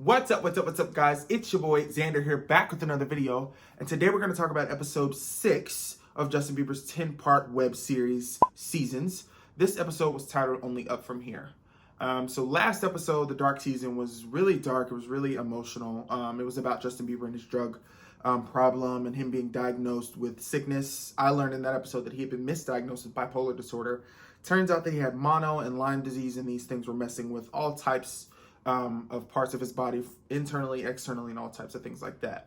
What's up, guys? It's your boy, Xander here, back with another video. And today we're going to talk about episode 6 of Justin Bieber's 10-part web series, Seasons. This episode was titled Only Up From Here. So last episode, the dark season, was really dark. It was really emotional. It was about Justin Bieber and his drug problem and him being diagnosed with sickness. I learned in that episode that he had been misdiagnosed with bipolar disorder. Turns out that he had mono and Lyme disease, and these things were messing with all types of parts of his body, internally, externally, and all types of things like that.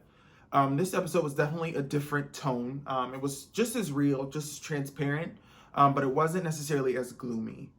This episode was definitely a different tone. It was just as real, just as transparent, but it wasn't necessarily as gloomy.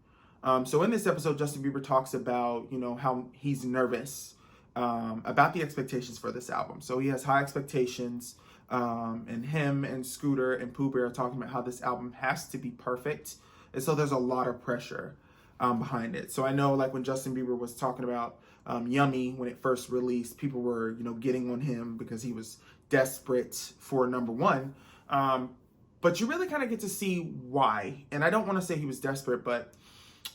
So in this episode, Justin Bieber talks about, how he's nervous about the expectations for this album. So he has high expectations, and him and Scooter and Pooh Bear are talking about how this album has to be perfect. And so there's a lot of pressure behind it. So I know, like, when Justin Bieber was talking about Yummy when it first released, people were, getting on him because he was desperate for number one. But you really kind of get to see why. And I don't want to say he was desperate, but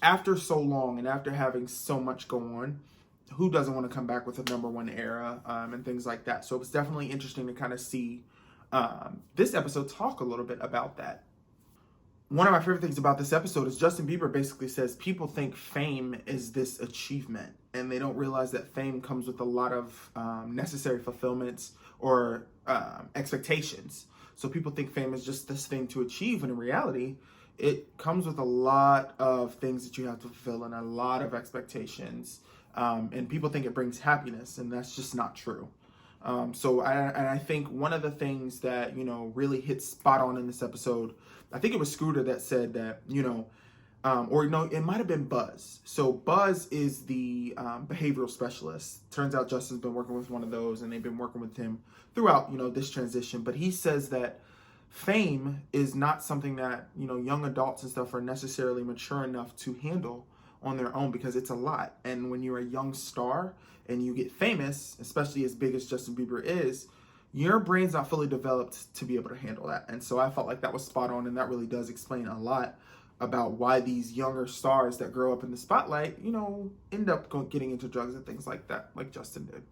after so long and after having so much go on, who doesn't want to come back with a number one era and things like that? So it was definitely interesting to kind of see this episode talk a little bit about that. One of my favorite things about this episode is Justin Bieber basically says people think fame is this achievement, and they don't realize that fame comes with a lot of necessary fulfillments or expectations. So people think fame is just this thing to achieve, and in reality, it comes with a lot of things that you have to fulfill and a lot of expectations. And people think it brings happiness, and that's just not true. So I think one of the things that, really hit spot on in this episode, I think it was Scooter that said that, it might have been Buzz. So Buzz is the behavioral specialist. Turns out Justin's been working with one of those, and they've been working with him throughout, this transition. But he says that fame is not something that, young adults and stuff are necessarily mature enough to handle on their own, because it's a lot. And when you're a young star and you get famous, especially as big as Justin Bieber is, your brain's not fully developed to be able to handle that. And so I felt like that was spot on, and that really does explain a lot about why these younger stars that grow up in the spotlight, end up getting into drugs and things like that, like Justin did.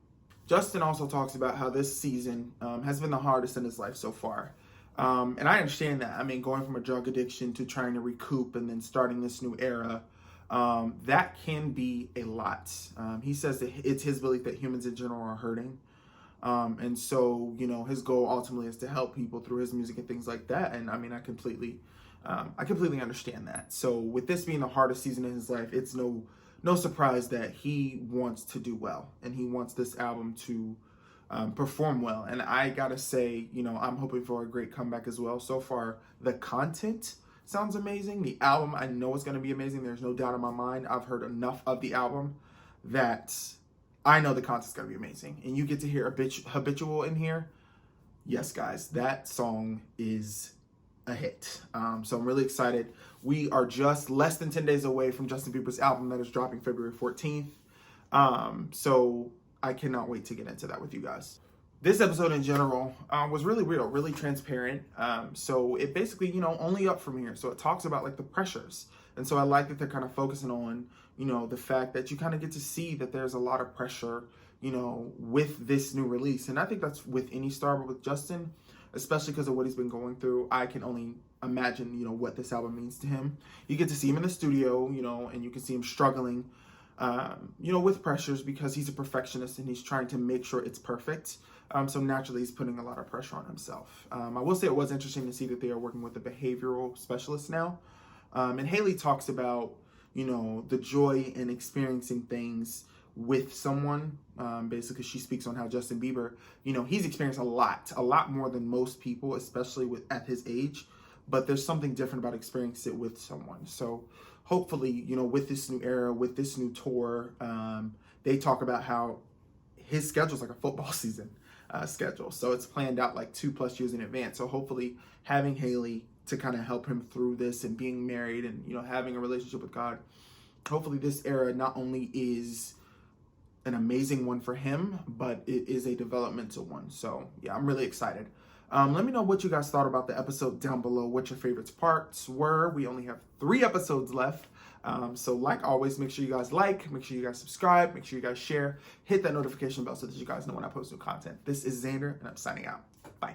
Justin also talks about how this season has been the hardest in his life so far. And I understand that. I mean, going from a drug addiction to trying to recoup and then starting this new era, that can be a lot. He says that it's his belief that humans in general are hurting. And so, his goal ultimately is to help people through his music and things like that. And I mean, I completely understand that. So with this being the hardest season in his life, it's no surprise that he wants to do well, and he wants this album to perform well. And I gotta say, I'm hoping for a great comeback as well. So far, the content sounds amazing. The album, I know it's going to be amazing. There's no doubt in my mind. I've heard enough of the album that I know the content's going to be amazing. And you get to hear Habitual in here. Yes, guys, that song is a hit. So I'm really excited. We are just less than 10 days away from Justin Bieber's album that is dropping February 14th. So I cannot wait to get into that with you guys. This episode in general was really real, really transparent. So it basically, only up from here. So it talks about, like, the pressures. And so I like that they're kind of focusing on, the fact that you kind of get to see that there's a lot of pressure, with this new release. And I think that's with any star, but with Justin, especially because of what he's been going through, I can only imagine, what this album means to him. You get to see him in the studio, and you can see him struggling, with pressures, because he's a perfectionist and he's trying to make sure it's perfect. So naturally, he's putting a lot of pressure on himself. I will say it was interesting to see that they are working with a behavioral specialist now. And Haley talks about, the joy in experiencing things with someone. Basically, she speaks on how Justin Bieber, he's experienced a lot more than most people, especially at his age. But there's something different about experiencing it with someone. So hopefully, with this new era, with this new tour, they talk about how his schedule is like a football season schedule. So it's planned out like 2+ years in advance. So hopefully having Haley to kind of help him through this, and being married and, having a relationship with God, hopefully this era not only is an amazing one for him, but it is a developmental one. So yeah, I'm really excited. Let me know what you guys thought about the episode down below, what your favorite parts were. We only have 3 episodes left. So like always, make sure you guys like, make sure you guys subscribe, make sure you guys share, hit that notification bell so that you guys know when I post new content. This is Xander, and I'm signing out. Bye.